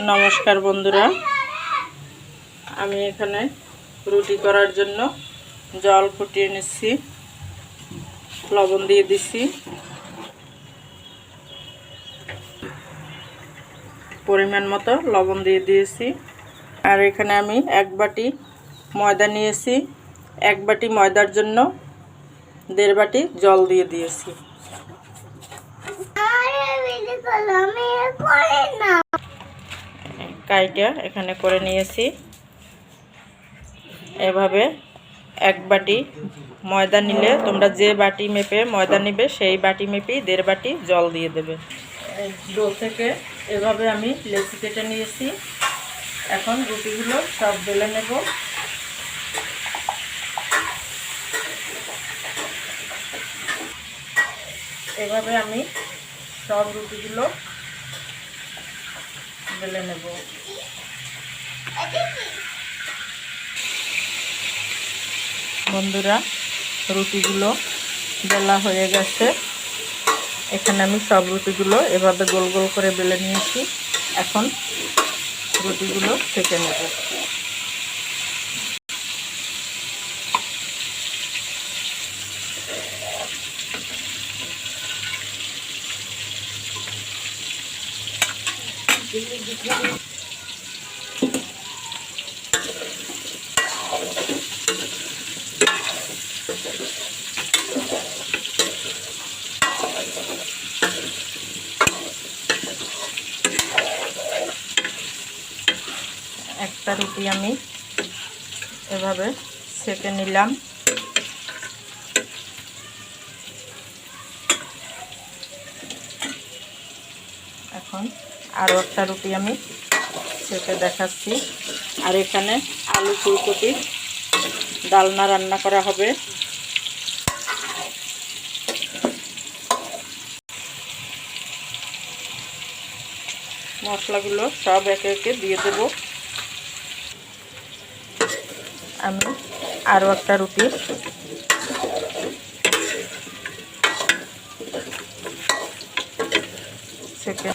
নমস্কার বন্ধুরা, আমি এখানে রুটি করার জন্য জল ফুটিয়ে নিচ্ছি, লবণ দিয়ে দিচ্ছি, পরিমাণ মতো লবণ দিয়ে দিয়েছি। আর এখানে আমি এক বাটি ময়দা নিয়েছি, এক বাটি ময়দার জন্য 1.5 বাটি জল দিয়ে দিয়েছি। কাইটা এখানে করে নিয়েছি। এভাবে এক বাটি ময়দা নিলে তোমরা যে বাটি মেপে ময়দা নিবে সেই বাটি মেপেই 1.5 বাটি জল দিয়ে দেবে। ডো থেকে এভাবে আমি লেচি কেটে নিয়েছি। এখন রুটিগুলো সব বেলে নেব। এভাবে আমি সব রুটিগুলো বেলে নেব। বন্ধুরা, রুটিগুলো বেলা হয়ে গেছে। এখানে আমি সব রুটিগুলো এভাবে গোল গোল করে বেলে নিয়েছি। এখন রুটিগুলো সেঁকে নেব। একটা রুটি আমি এভাবে সেঁকে নিলাম। এখন আরও একটা রুটি আমি সেঁকে দেখাচ্ছি। আর এখানে আলু ফুলকপির ডালনা রান্না করা হবে। মশলাগুলো সব একে একে দিয়ে দেব। আমি আরও একটা রুটি সেঁকে